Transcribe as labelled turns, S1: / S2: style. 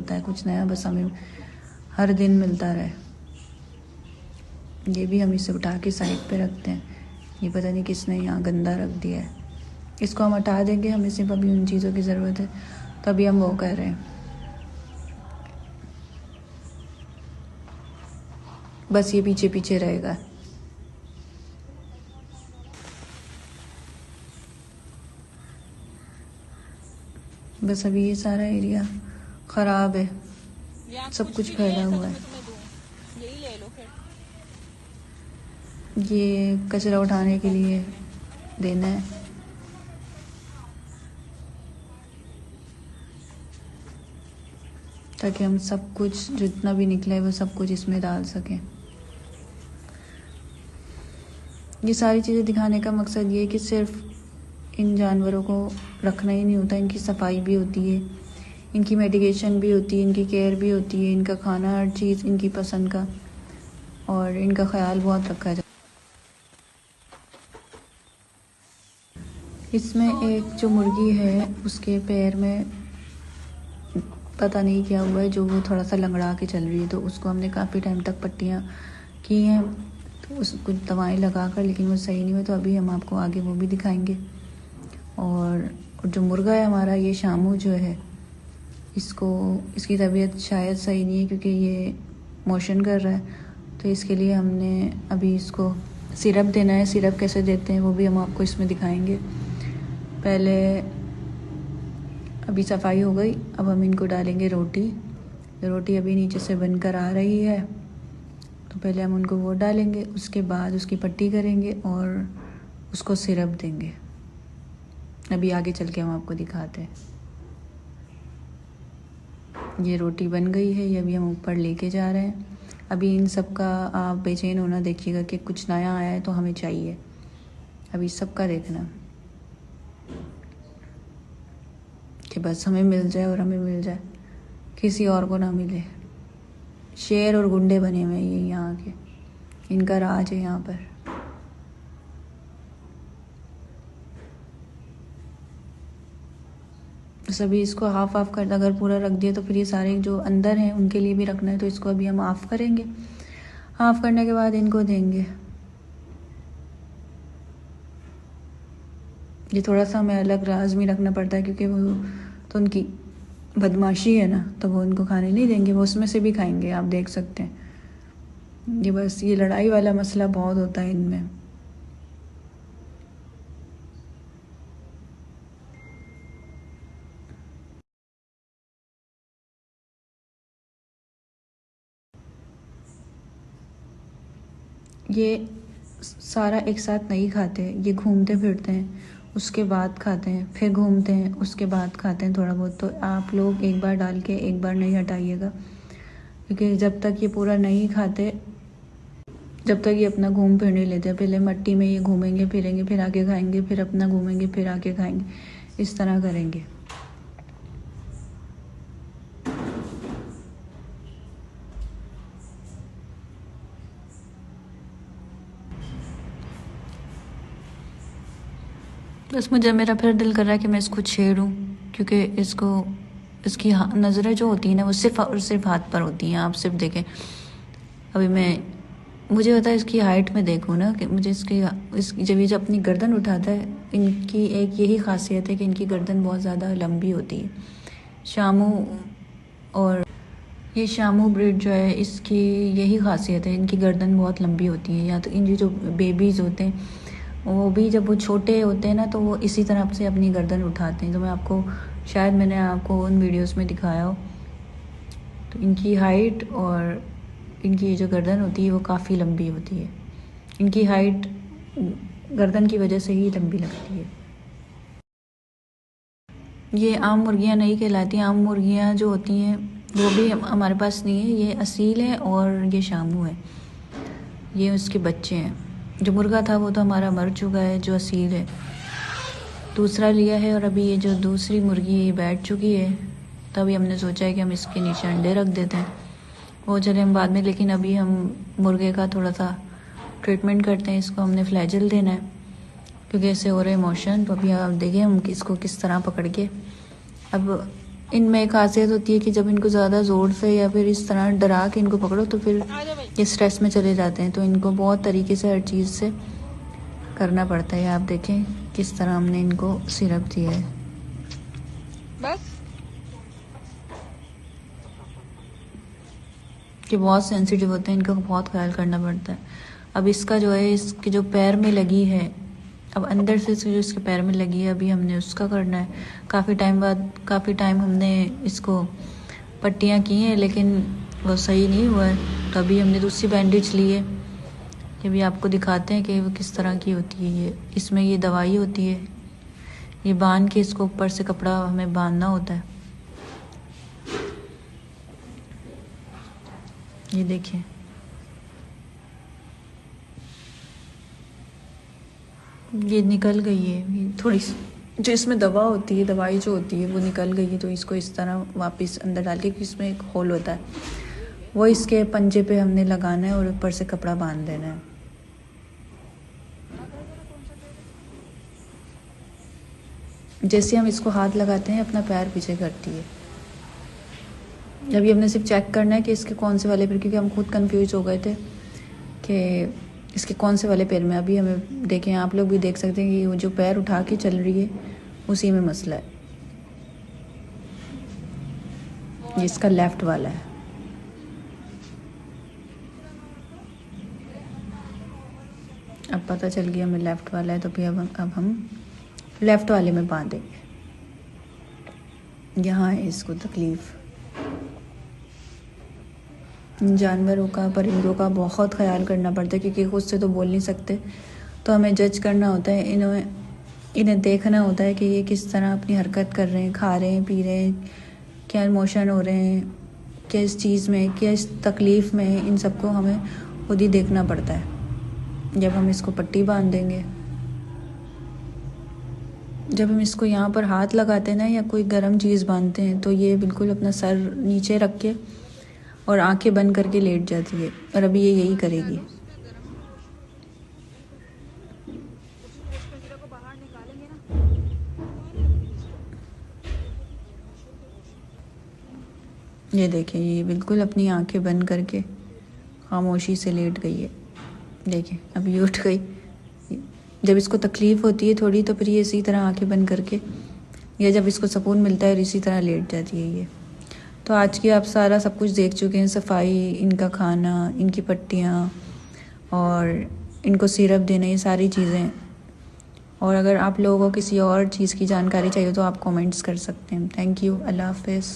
S1: होता है, कुछ नया बस हमें हर दिन मिलता रहे। ये भी हम इसे उठा के साइड पे रखते हैं। ये पता नहीं किसने यहाँ गंदा रख दिया है, इसको हम हटा देंगे। हमें सिर्फ अभी उन चीज़ों की ज़रूरत है, तभी हम वो कर रहे हैं। बस ये पीछे पीछे रहेगा। बस अभी ये सारा एरिया ख़राब है, सब कुछ फैला हुआ है।
S2: यही ले लो फिर।
S1: ये कचरा उठाने के लिए देना है। ताकि हम सब कुछ जितना भी निकले वो सब कुछ इसमें डाल सकें। ये सारी चीज़ें दिखाने का मकसद ये है कि सिर्फ इन जानवरों को रखना ही नहीं होता, इनकी सफाई भी होती है, इनकी मेडिकेशन भी होती है, इनकी केयर भी होती है, इनका खाना हर चीज़ इनकी पसंद का, और इनका ख्याल बहुत रखा जाता है। इसमें एक जो मुर्गी है उसके पैर में पता नहीं क्या हुआ है, जो वो थोड़ा सा लंगड़ा के चल रही है, तो उसको हमने काफ़ी टाइम तक पट्टियाँ की हैं, तो उसको दवाएं लगा कर, लेकिन वो सही नहीं हुई। तो अभी हम आपको आगे वो भी दिखाएंगे। और जो मुर्गा है हमारा, ये शामू जो है, इसकी तबीयत शायद सही नहीं है क्योंकि ये मोशन कर रहा है, तो इसके लिए हमने अभी इसको सिरप देना है। सिरप कैसे देते हैं वो भी हम आपको इसमें दिखाएंगे। पहले अभी सफाई हो गई, अब हम इनको डालेंगे रोटी। रोटी अभी नीचे से बनकर आ रही है, तो पहले हम उनको वो डालेंगे, उसके बाद उसकी पट्टी करेंगे और उसको सिरप देंगे। अभी आगे चल के हम आपको दिखाते हैं। ये रोटी बन गई है, ये अभी हम ऊपर लेके जा रहे हैं। अभी इन सब का आप बेचैन होना देखिएगा कि कुछ नया आया है तो हमें चाहिए, अभी सबका देखना कि बस हमें मिल जाए और हमें मिल जाए, किसी और को ना मिले। शेर और गुंडे बने हुए हैं ये यहाँ के, इनका राज है यहाँ पर। सभी इसको हाफ ऑफ कर, अगर पूरा रख दिया तो फिर ये सारे जो अंदर हैं उनके लिए भी रखना है, तो इसको अभी हम ऑफ करेंगे। ऑफ करने के बाद इनको देंगे। ये थोड़ा सा हमें अलग राज में रखना पड़ता है क्योंकि वो तो उनकी बदमाशी है ना, तो वो उनको खाने नहीं देंगे, वो उसमें से भी खाएंगे, आप देख सकते हैं। ये बस ये लड़ाई वाला मसला बहुत होता है इनमें। ये सारा एक साथ नहीं खाते, ये घूमते फिरते हैं, उसके बाद खाते हैं, फिर घूमते हैं, उसके बाद खाते हैं थोड़ा बहुत। तो आप लोग एक बार डाल के एक बार नहीं हटाइएगा, क्योंकि जब तक ये पूरा नहीं खाते, जब तक ये अपना घूम फिर नहीं लेते, पहले मट्टी में ये घूमेंगे फिरेंगे, फिर आके खाएंगे, फिर अपना घूमेंगे, फिर आके खाएंगे, इस तरह करेंगे। बस मुझे मेरा फिर दिल कर रहा है कि मैं इसको छेड़ूं, क्योंकि इसकी नज़रें जो होती हैं ना वो सिर्फ और सिर्फ हाथ पर होती हैं। आप सिर्फ देखें, अभी मुझे होता है इसकी हाइट में देखूँ ना, कि मुझे इसकी जब ये अपनी गर्दन उठाता है, इनकी एक यही खासियत है कि इनकी गर्दन बहुत ज़्यादा लंबी होती है। शामू, और ये शामू ब्रीड जो है इसकी यही खासियत है, इनकी गर्दन बहुत लंबी होती है। या तो इनके जो बेबीज़ होते हैं वो भी जब वो छोटे होते हैं ना, तो वो इसी तरह से अपनी गर्दन उठाते हैं। तो मैंने आपको उन वीडियोस में दिखाया हो। तो इनकी हाइट और इनकी जो गर्दन होती है वो काफ़ी लंबी होती है। इनकी हाइट गर्दन की वजह से ही लंबी लगती है। ये आम मुर्गियाँ नहीं कहलाती। आम मुर्गियाँ जो होती हैं वो भी हमारे पास नहीं है, ये असील है और ये शामू है, ये उसके बच्चे हैं। जो मुर्गा था वो तो हमारा मर चुका है, जो असील है दूसरा लिया है। और अभी ये जो दूसरी मुर्गी बैठ चुकी है, तभी हमने सोचा है कि हम इसके नीचे अंडे रख देते हैं, वो चले हम बाद में। लेकिन अभी हम मुर्गे का थोड़ा सा ट्रीटमेंट करते हैं, इसको हमने फ्लैजल देना है क्योंकि ऐसे हो रहे मोशन। तो अभी आप देखिए हम इसको किस तरह पकड़ के, अब इनमें एक खासियत होती है कि जब इनको ज़्यादा ज़ोर से या फिर इस तरह डरा के इनको पकड़ो तो फिर
S2: आ जा भाई।
S1: ये स्ट्रेस में चले जाते हैं। तो इनको बहुत तरीके से हर चीज़ से करना पड़ता है। आप देखें किस तरह हमने इनको सिरप दिया है।
S2: बस
S1: कि बहुत सेंसिटिव होते हैं, इनका बहुत ख्याल करना पड़ता है। अब इसका जो है, इसके जो पैर में लगी है, अब अंदर से जो इसके पैर में लगी है, अभी हमने उसका करना है। काफ़ी टाइम हमने इसको पट्टियाँ की हैं लेकिन वो सही नहीं हुआ है। तो अभी हमने दूसरी बैंडेज ली है कि अभी आपको दिखाते हैं कि वो किस तरह की होती है। ये इसमें ये दवाई होती है, ये बांध के इसको ऊपर से कपड़ा हमें बांधना होता है। ये देखिए, ये निकल गई है। ये थोड़ी जो इसमें दवा होती है, दवाई जो होती है वो निकल गई है। तो इसको इस तरह वापस अंदर डाल के, इसमें एक होल होता है, वो इसके पंजे पे हमने लगाना है और ऊपर से कपड़ा बांध देना है। जैसे हम इसको हाथ लगाते हैं अपना पैर पीछे करती है। अभी हमने सिर्फ चेक करना है कि इसके कौन से वाले पैर, क्योंकि हम खुद कंफ्यूज हो गए थे कि इसके कौन से वाले पैर में। अभी हमें देखें, आप लोग भी देख सकते हैं कि वो जो पैर उठा के चल रही है उसी में मसला है। ये इसका लेफ्ट वाला है। अब पता चल गया हमें लेफ्ट वाला है, तो फिर अब हम लेफ्ट वाले में बांधेंगे। यहाँ है इसको तकलीफ़। जानवरों का, परिंदों का बहुत ख्याल करना पड़ता है क्योंकि खुद से तो बोल नहीं सकते। तो हमें जज करना होता है, इन्हें देखना होता है कि ये किस तरह अपनी हरकत कर रहे हैं, खा रहे हैं, पी रहे हैं, क्या इमोशन हो रहे हैं, किस चीज़ में, किस तकलीफ़ में, इन सबको हमें खुद ही देखना पड़ता है। जब हम इसको पट्टी बांध देंगे, जब हम इसको यहाँ पर हाथ लगाते हैं ना या कोई गर्म चीज़ बांधते हैं, तो ये बिल्कुल अपना सर नीचे रख के और आंखें बंद करके लेट जाती है। और अभी ये यही करेगी। ये देखिए, ये बिल्कुल अपनी आंखें बंद करके खामोशी से लेट गई है। देखिए अब ये उठ गई। जब इसको तकलीफ़ होती है थोड़ी, तो फिर ये इसी तरह आंखें बंद करके, या जब इसको सुकून मिलता है और इसी तरह लेट जाती है ये। तो आज की आप सारा सब कुछ देख चुके हैं, सफाई, इनका खाना, इनकी पट्टियाँ और इनको सिरप देना, ये सारी चीज़ें। और अगर आप लोगों को किसी और चीज़ की जानकारी चाहिए तो आप कमेंट्स कर सकते हैं। Thank you. अल्लाह हाफ़िज़।